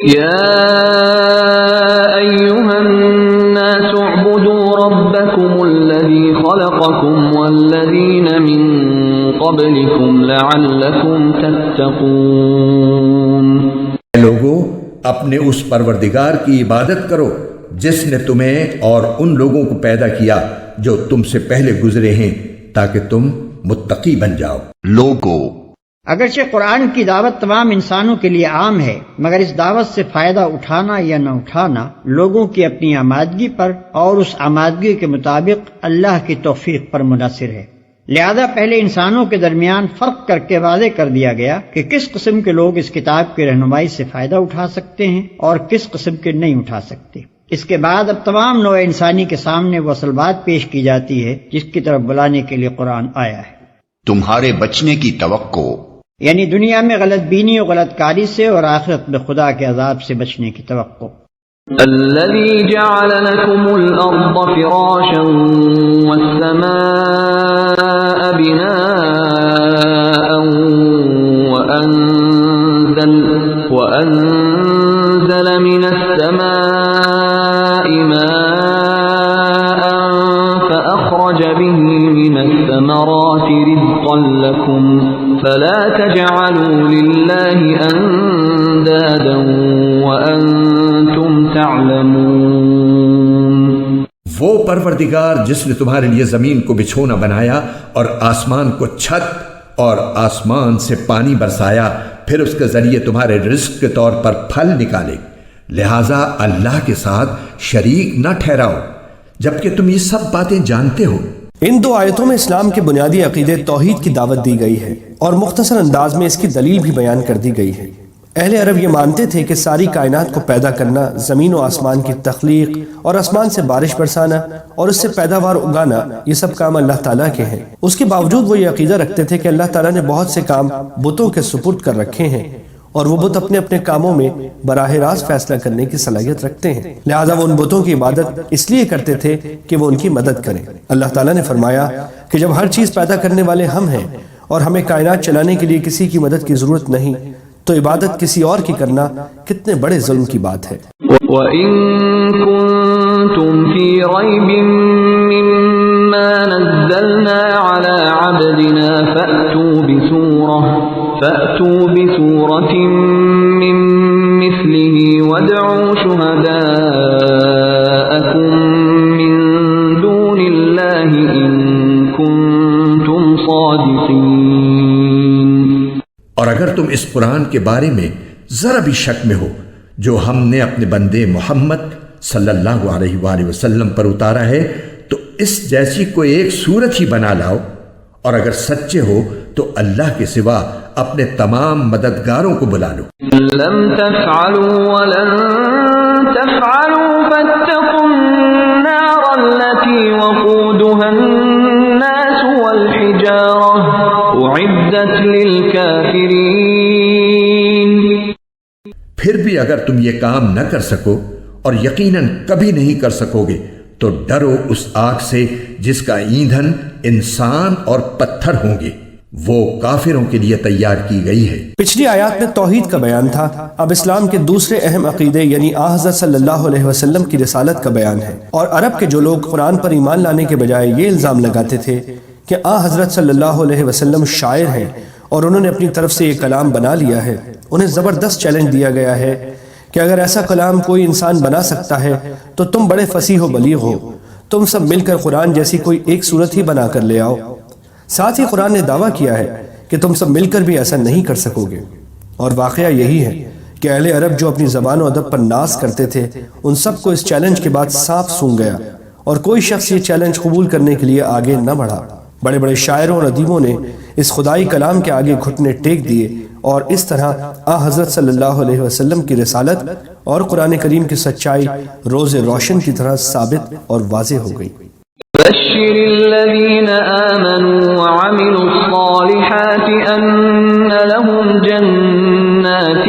يا أيها الناس اعبدوا ربكم الذي خلقكم والذين من قبلكم لعلكم تتقون. اے لوگو، اپنے اس پروردگار کی عبادت کرو جس نے تمہیں اور ان لوگوں کو پیدا کیا جو تم سے پہلے گزرے ہیں تاکہ تم متقی بن جاؤ. لوگو، اگرچہ قرآن کی دعوت تمام انسانوں کے لیے عام ہے، مگر اس دعوت سے فائدہ اٹھانا یا نہ اٹھانا لوگوں کی اپنی آمادگی پر اور اس آمادگی کے مطابق اللہ کی توفیق پر منحصر ہے. لہذا پہلے انسانوں کے درمیان فرق کر کے واضح کر دیا گیا کہ کس قسم کے لوگ اس کتاب کی رہنمائی سے فائدہ اٹھا سکتے ہیں اور کس قسم کے نہیں اٹھا سکتے. اس کے بعد اب تمام نوع انسانی کے سامنے وہ اصل بات پیش کی جاتی ہے جس کی طرف بلانے کے لیے قرآن آیا ہے. تمہارے بچنے کی توقع، یعنی دنیا میں غلط بینی و غلط کاری سے اور آخرت میں خدا کے عذاب سے بچنے کی توقع. الذي جعل لكم الأرض فراشا والسماء بناء وأنزل من السماء ماء فأخرج به من الثمرات رزقا لكم فلا تجعلوا لله أندادا وأنتم تعلمون. وہ پروردگار جس نے تمہارے لیے زمین کو بچھونا بنایا اور آسمان کو چھت اور آسمان سے پانی برسایا، پھر اس کے ذریعے تمہارے رزق کے طور پر پھل نکالے، لہذا اللہ کے ساتھ شریک نہ ٹھہراؤ جبکہ تم یہ سب باتیں جانتے ہو. ان دو آیتوں میں اسلام کے بنیادی عقیدے توحید کی دعوت دی گئی ہے اور مختصر انداز میں اس کی دلیل بھی بیان کر دی گئی ہے. اہل عرب یہ مانتے تھے کہ ساری کائنات کو پیدا کرنا، زمین و آسمان کی تخلیق اور آسمان سے بارش برسانا اور اس سے پیداوار اگانا، یہ سب کام اللہ تعالیٰ کے ہیں. اس کے باوجود وہ یہ عقیدہ رکھتے تھے کہ اللہ تعالیٰ نے بہت سے کام بتوں کے سپرد کر رکھے ہیں اور وہ بت اپنے اپنے کاموں میں براہ راست فیصلہ کرنے کی صلاحیت رکھتے ہیں، لہذا وہ ان بتوں کی عبادت اس لیے کرتے تھے کہ وہ ان کی مدد کریں. اللہ تعالیٰ نے فرمایا کہ جب ہر چیز پیدا کرنے والے ہم ہیں اور ہمیں کائنات چلانے کے لیے کسی کی مدد کی ضرورت نہیں، تو عبادت کسی اور کی کرنا کتنے بڑے ظلم کی بات ہے. وَإِن كُنتُمْ فِي رَيْبٍ مِّمَّا نَزَّلْنَا عَلَى عَبْدِنَا فَأْتُوا بِسُورَةٍ مِّن مِّثْلِهِ وَادْعُوا شُهَدَاءَكُم مِّن دُونِ اللَّهِ إِن كُنتُمْ صَادِقِينَ. اور اگر تم اس قرآن کے بارے میں ذرا بھی شک میں ہو جو ہم نے اپنے بندے محمد صلی اللہ علیہ وآلہ وسلم پر اتارا ہے، تو اس جیسی کوئی ایک صورت ہی بنا لاؤ، اور اگر سچے ہو تو اللہ کے سوا اپنے تمام مددگاروں کو بلا لو. لم تفعلوا ولن تفعلوا فاتقوا النار التي وقودها الناس والحجارة أعدت للكافرين. پھر بھی اگر تم یہ کام نہ کر سکو اور یقیناً کبھی نہیں کر سکو گے تو ڈرو اس آگ سے جس کا ایندھن انسان اور پتھر ہوں گے، وہ کافروں کے لیے تیار کی گئی ہے. پچھلی آیات میں توحید کا بیان تھا، اب اسلام کے دوسرے اہم عقیدے یعنی حضرت صلی اللہ علیہ وسلم کی رسالت کا بیان ہے. اور عرب کے جو لوگ قرآن پر ایمان لانے کے بجائے یہ الزام لگاتے تھے کہ حضرت صلی اللہ علیہ وسلم شاعر ہیں اور انہوں نے اپنی طرف سے یہ کلام بنا لیا ہے، انہیں زبردست چیلنج دیا گیا ہے کہ اگر ایسا کلام کوئی انسان بنا سکتا ہے تو تم بڑے فصیح و بلیغ ہو، تم سب مل کر قرآن جیسی کوئی ایک صورت ہی بنا کر لے آؤ. ساتھ ہی قرآن نے دعویٰ کیا ہے کہ تم سب مل کر بھی ایسا نہیں کر سکو گے. اور واقعہ یہی ہے کہ اہل عرب جو اپنی زبان و ادب پر ناز کرتے تھے، ان سب کو اس چیلنج کے بعد صاف سونگ گیا اور کوئی شخص یہ چیلنج قبول کرنے کے لیے آگے نہ بڑھا. بڑے بڑے شاعروں اور ادیبوں نے اس خدائی کلام کے آگے گھٹنے ٹیک دیے اور اس طرح حضرت صلی اللہ علیہ وسلم کی رسالت اور قرآن کریم کی سچائی روز روشن کی طرح ثابت اور واضح ہو گئی. بشر الذين آمنوا وعملوا الصالحات أن لهم جنات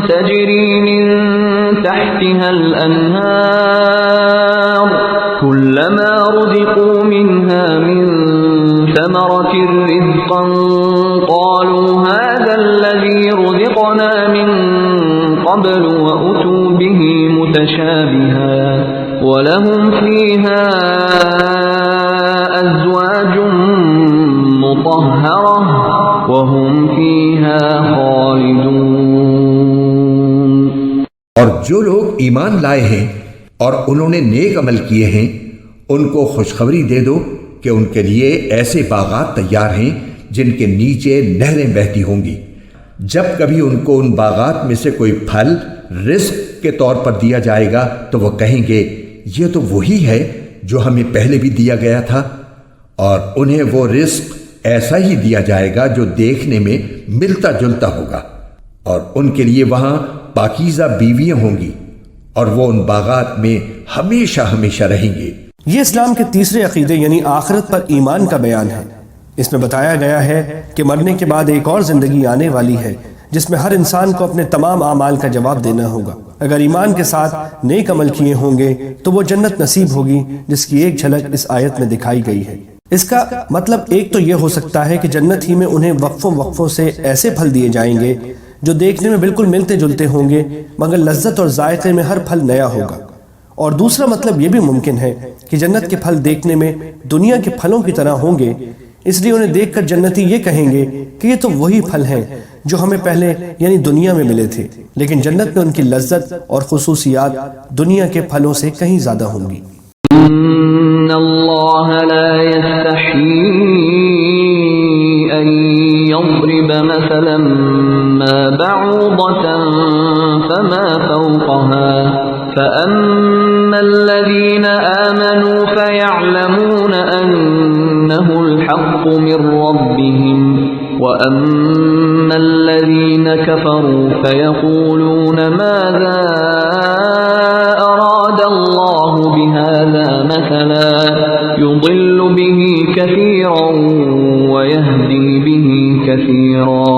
تجري من تحتها الأنهار كلما رزقوا منها من ثمرة رزقا قالوا هذا الذي رزقنا من قبل وأتوا به متشابها ولهم فيها أزواج مطهرة وهم فيها خالدون۔ اور جو لوگ ایمان لائے ہیں اور انہوں نے نیک عمل کیے ہیں ان کو خوشخبری دے دو کہ ان کے لیے ایسے باغات تیار ہیں جن کے نیچے نہریں بہتی ہوں گی۔ جب کبھی ان کو ان باغات میں سے کوئی پھل رزق کے طور پر دیا جائے گا تو وہ کہیں گے یہ تو وہی ہے جو ہمیں پہلے بھی دیا گیا تھا، اور انہیں وہ رزق ایسا ہی دیا جائے گا جو دیکھنے میں ملتا جلتا ہوگا، اور ان کے لیے وہاں پاکیزہ بیویاں ہوں گی اور وہ ان باغات میں ہمیشہ ہمیشہ رہیں گے۔ یہ اسلام کے تیسرے عقیدے یعنی آخرت پر ایمان کا بیان ہے۔ اس میں بتایا گیا ہے کہ مرنے کے بعد ایک اور زندگی آنے والی ہے جس میں ہر انسان کو اپنے تمام اعمال کا جواب دینا ہوگا۔ اگر ایمان کے ساتھ نیک عمل کیے ہوں گے تو وہ جنت نصیب ہوگی جس کی ایک جھلک اس آیت میں دکھائی گئی ہے۔ اس کا مطلب ایک تو یہ ہو سکتا ہے کہ جنت ہی میں انہیں وقفوں سے ایسے پھل دیے جائیں گے جو دیکھنے میں بالکل ملتے جلتے ہوں گے مگر لذت اور ذائقے میں ہر پھل نیا ہوگا، اور دوسرا مطلب یہ بھی ممکن ہے کہ جنت کے پھل دیکھنے میں دنیا کے پھلوں کی طرح ہوں گے، اس لیے انہیں دیکھ کر جنتی یہ کہیں گے کہ یہ تو وہی پھل ہیں جو ہمیں پہلے یعنی دنیا میں ملے تھے، لیکن جنت میں ان کی لذت اور خصوصیات دنیا کے پھلوں سے کہیں زیادہ ہوں گی۔ ان اللہ لا يستحيي ان يضرب مثلا ما بعوضة فما فوقها فأما الذين آمنوا فيعلمون أنه الحق من ربهم وأما الذين كفروا فيقولون ماذا أراد الله بهذا مثلا يضل به كثيرا ويهدي به كثيرا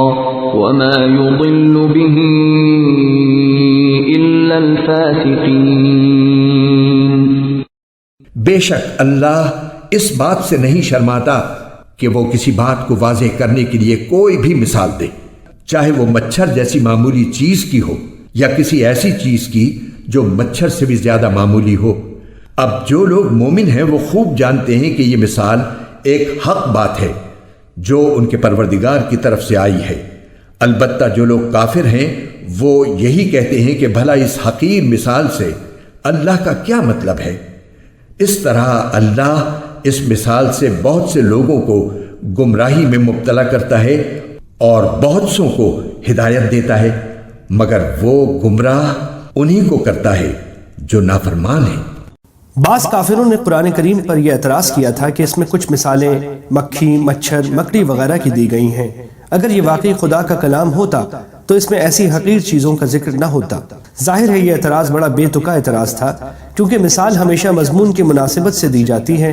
وما يضل به إلا الفاسقين۔ بے شک اللہ اس بات سے نہیں شرماتا کہ وہ کسی بات کو واضح کرنے کے لیے کوئی بھی مثال دے، چاہے وہ مچھر جیسی معمولی چیز کی ہو یا کسی ایسی چیز کی جو مچھر سے بھی زیادہ معمولی ہو۔ اب جو لوگ مومن ہیں وہ خوب جانتے ہیں کہ یہ مثال ایک حق بات ہے جو ان کے پروردگار کی طرف سے آئی ہے، البتہ جو لوگ کافر ہیں وہ یہی کہتے ہیں کہ بھلا اس حقیر مثال سے اللہ کا کیا مطلب ہے۔ اس طرح اللہ اس مثال سے بہت سے لوگوں کو گمراہی میں مبتلا کرتا ہے اور بہت سوں کو ہدایت دیتا ہے، مگر وہ گمراہ انہی کو کرتا ہے جو نافرمان ہیں۔ بعض کافروں نے قرآن کریم پر یہ اعتراض کیا تھا کہ اس میں کچھ مثالیں مکھی، مچھر، مکڑی وغیرہ کی دی گئی ہیں، اگر یہ واقعی خدا کا کلام ہوتا تو اس میں ایسی حقیر چیزوں کا ذکر نہ ہوتا۔ ظاہر ہے یہ اعتراض بڑا بے تکا اعتراض تھا، کیونکہ مثال ہمیشہ مضمون کی مناسبت سے دی جاتی ہے۔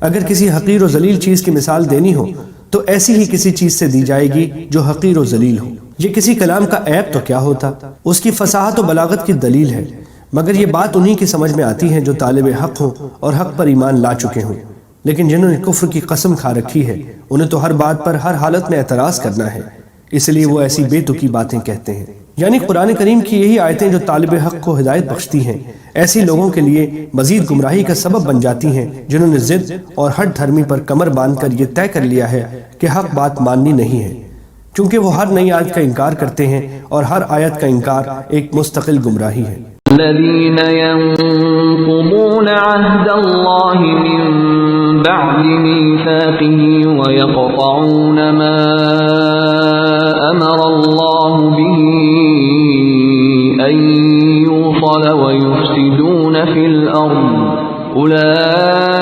اگر کسی حقیر و ذلیل چیز کی مثال دینی ہو تو ایسی ہی کسی چیز سے دی جائے گی جو حقیر و ذلیل ہو۔ یہ کسی کلام کا عیب تو کیا ہوتا، اس کی فصاحت و بلاغت کی دلیل ہے، مگر یہ بات انہی کی سمجھ میں آتی ہے جو طالب حق ہوں اور حق پر ایمان لا چکے ہوں، لیکن جنہوں نے کفر کی قسم کھا رکھی ہے انہیں تو ہر بات پر ہر حالت میں اعتراض کرنا ہے، اس لیے وہ ایسی بے تکی باتیں کہتے ہیں۔ یعنی قرآن کریم کی یہی آیتیں جو طالب حق کو ہدایت بخشتی ہیں ایسی لوگوں کے لیے مزید گمراہی کا سبب بن جاتی ہیں جنہوں نے ضد اور ہٹ دھرمی پر کمر باندھ کر یہ طے کر لیا ہے کہ حق بات ماننی نہیں ہے، چونکہ وہ ہر نئی آیت کا انکار کرتے ہیں اور ہر آیت کا انکار ایک مستقل گمراہی ہے۔ الذين ينقضون عهد الله من بعد ميثاقه ويقطعون ما أمر الله به أن يوصل ويفسدون في الأرض أولئك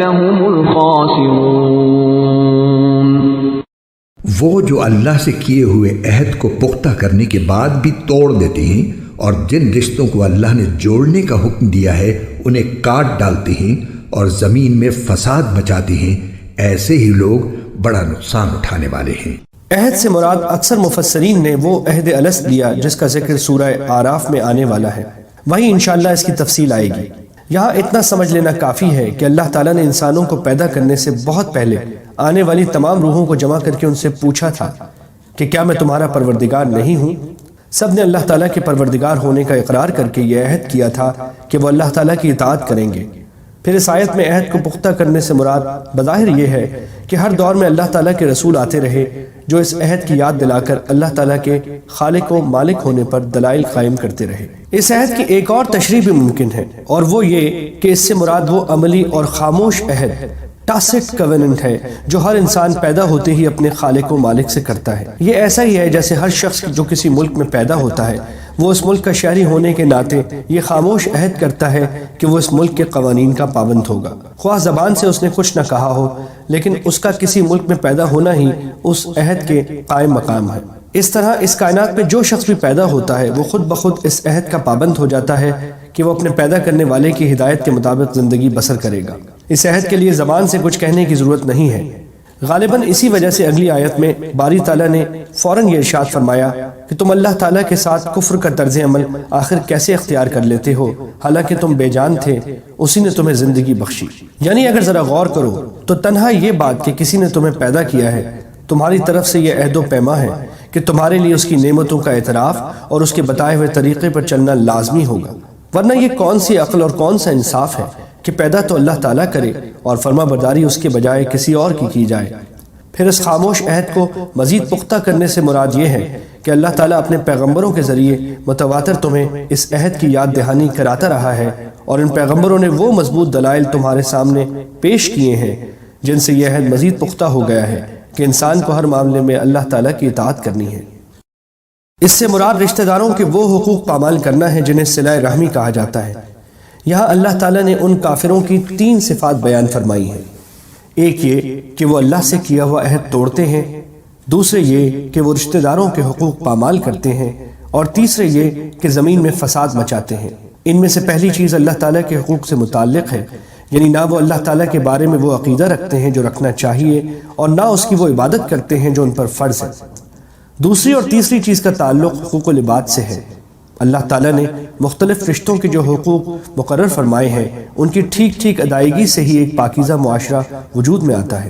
هم الخاسرون۔ وہ جو اللہ سے کیے ہوئے عہد کو پختہ کرنے کے بعد بھی توڑ دیتے ہیں اور جن رشتوں کو اللہ نے جوڑنے کا حکم دیا ہے انہیں کاٹ ڈالتے ہیں اور زمین میں فساد مچاتے ہیں، ایسے ہی لوگ بڑا نقصان اٹھانے والے ہیں۔ عہد سے مراد اکثر مفسرین نے وہ عہد الست لیا جس کا ذکر سورہ آراف میں آنے والا ہے، وہیں انشاءاللہ اس کی تفصیل آئے گی۔ یہاں اتنا سمجھ لینا کافی ہے کہ اللہ تعالیٰ نے انسانوں کو پیدا کرنے سے بہت پہلے آنے والی تمام روحوں کو جمع کر کے ان سے پوچھا تھا کہ کیا میں تمہارا پروردگار نہیں ہوں؟ سب نے اللہ تعالیٰ کے پروردگار ہونے کا اقرار کر کے یہ عہد کیا تھا کہ وہ اللہ تعالیٰ کی اطاعت کریں گے۔ پھر اس آیت میں عہد کو پختہ کرنے سے مراد بظاہر یہ ہے کہ ہر دور میں اللہ تعالیٰ کے رسول آتے رہے جو اس عہد کی یاد دلا کر اللہ تعالیٰ کے خالق و مالک ہونے پر دلائل قائم کرتے رہے۔ اس عہد کی ایک اور تشریح بھی ممکن ہے، اور وہ یہ کہ اس سے مراد وہ عملی اور خاموش عہد ٹاسٹ کویننٹ ہے جو ہر انسان پیدا ہوتے ہی اپنے خالق و مالک سے کرتا ہے۔ یہ ایسا ہی ہے جیسے ہر شخص جو کسی ملک میں پیدا ہوتا ہے وہ اس ملک کا شہری ہونے کے ناطے یہ خاموش عہد کرتا ہے کہ وہ اس ملک کے قوانین کا پابند ہوگا، خواہ زبان سے اس نے کچھ نہ کہا ہو، لیکن اس کا کسی ملک میں پیدا ہونا ہی اس عہد کے قائم مقام ہے۔ اس طرح اس کائنات میں جو شخص بھی پیدا ہوتا ہے وہ خود بخود اس عہد کا پابند ہو جاتا ہے کہ وہ اپنے پیدا کرنے والے کی ہدایت کے مطابق زندگی بسر کرے گا۔ اس عہد کے لیے زبان سے کچھ کہنے کی ضرورت نہیں ہے۔ غالباً اسی وجہ سے اگلی آیت میں باری تعالیٰ نے فوراً یہ ارشاد فرمایا کہ تم اللہ تعالیٰ کے ساتھ کفر کا طرز عمل آخر کیسے اختیار کر لیتے ہو حالانکہ تم بے جان تھے، اسی نے تمہیں زندگی بخشی۔ یعنی اگر ذرا غور کرو تو تنہا یہ بات کہ کسی نے تمہیں پیدا کیا ہے تمہاری طرف سے یہ عہد و پیما ہے کہ تمہارے لیے اس کی نعمتوں کا اعتراف اور اس کے بتائے ہوئے طریقے پر چلنا لازمی ہوگا، ورنہ یہ کون سی عقل اور کون سا انصاف ہے کہ پیدا تو اللہ تعالیٰ کرے اور فرما برداری اس کے بجائے کسی اور کی جائے۔ پھر اس خاموش عہد کو مزید پختہ کرنے سے مراد یہ ہے کہ اللہ تعالیٰ اپنے پیغمبروں کے ذریعے متواتر تمہیں اس عہد کی یاد دہانی کراتا رہا ہے، اور ان پیغمبروں نے وہ مضبوط دلائل تمہارے سامنے پیش کیے ہیں جن سے یہ عہد مزید پختہ ہو گیا ہے کہ انسان کو ہر معاملے میں اللہ تعالیٰ کی اطاعت کرنی ہے۔ اس سے مراد رشتہ داروں کے وہ حقوق پامال کرنا ہے جنہیں صلہ رحمی کہا جاتا ہے۔ یہاں اللہ تعالیٰ نے ان کافروں کی 3 صفات بیان فرمائی ہیں۔ ایک یہ کہ وہ اللہ سے کیا ہوا عہد توڑتے ہیں، دوسرے یہ کہ وہ رشتہ داروں کے حقوق پامال کرتے ہیں، اور تیسرے یہ کہ زمین میں فساد مچاتے ہیں۔ ان میں سے پہلی چیز اللہ تعالیٰ کے حقوق سے متعلق ہے، یعنی نہ وہ اللہ تعالیٰ کے بارے میں وہ عقیدہ رکھتے ہیں جو رکھنا چاہیے، اور نہ اس کی وہ عبادت کرتے ہیں جو ان پر فرض ہے۔ دوسری اور تیسری چیز کا تعلق حقوق العباد سے ہے۔ اللہ تعالیٰ نے مختلف رشتوں کے جو حقوق مقرر فرمائے ہیں ان کی ٹھیک ٹھیک ادائیگی سے ہی ایک پاکیزہ معاشرہ وجود میں آتا ہے،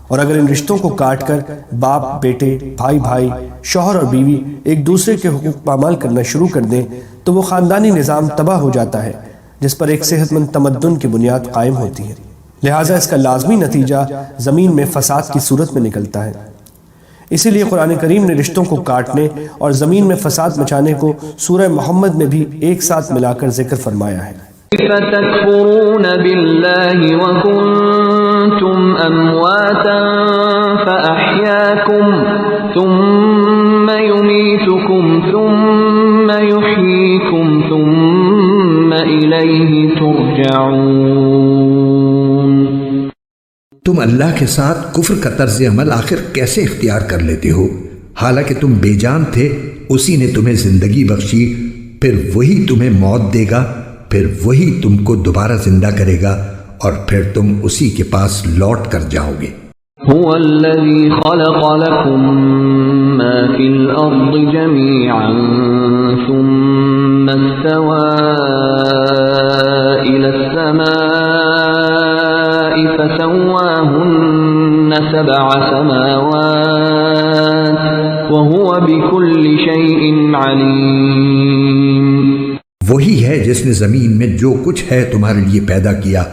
اور اگر ان رشتوں کو کاٹ کر باپ بیٹے، بھائی بھائی، شوہر اور بیوی ایک دوسرے کے حقوق پامال کرنا شروع کر دیں تو وہ خاندانی نظام تباہ ہو جاتا ہے جس پر ایک صحت مند تمدن کی بنیاد قائم ہوتی ہے۔ لہٰذا اس کا لازمی نتیجہ زمین میں فساد کی صورت میں نکلتا ہے۔ اسی لیے قرآن کریم نے رشتوں کو کاٹنے اور زمین میں فساد مچانے کو سورہ محمد میں بھی ایک ساتھ ملا کر ذکر فرمایا ہے۔ فَتَكْفُرُونَ بِاللَّهِ وَكُنْتُمْ أَمْوَاتًا فَأَحْيَاكُمْ ثُمَّ يُمِيتُكُمْ ثُمَّ يُحْيِيكُمْ ثُمَّ إِلَيْهِ تُرْجَعُونَ۔ تم اللہ کے ساتھ کفر کا طرز عمل آخر کیسے اختیار کر لیتے ہو حالانکہ تم بے جان تھے، اسی نے تمہیں زندگی بخشی، پھر وہی تمہیں موت دے گا، پھر وہی تم کو دوبارہ زندہ کرے گا، اور پھر تم اسی کے پاس لوٹ کر جاؤ گے۔ هو الذي خلق لكم ما في الأرض جميعا ثم استوى إلى السماء فسواهن 7 سماوات وهو بكل شيء عليم۔ وہی ہے جس نے زمین میں جو کچھ ہے تمہارے لیے پیدا کیا،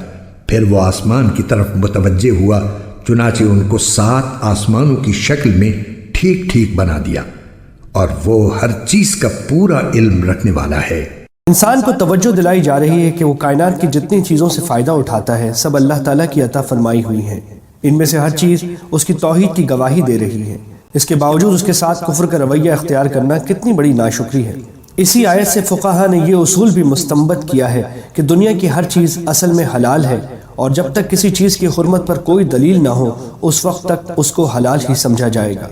پھر وہ آسمان کی طرف متوجہ ہوا، چنانچہ ان کو 7 آسمانوں کی شکل میں ٹھیک ٹھیک بنا دیا، اور وہ ہر چیز کا پورا علم رکھنے والا ہے۔ انسان کو توجہ دلائی جا رہی ہے کہ وہ کائنات کی جتنی چیزوں سے فائدہ اٹھاتا ہے سب اللہ تعالیٰ کی عطا فرمائی ہوئی ہیں۔ ان میں سے ہر چیز اس کی توحید کی گواہی دے رہی ہے، اس کے باوجود اس کے ساتھ کفر کا رویہ اختیار کرنا کتنی بڑی ناشکری ہے۔ اسی آیت سے فقہا نے یہ اصول بھی مستنبط کیا ہے کہ دنیا کی ہر چیز اصل میں حلال ہے، اور جب تک کسی چیز کی حرمت پر کوئی دلیل نہ ہو اس وقت تک اس کو حلال ہی سمجھا جائے گا۔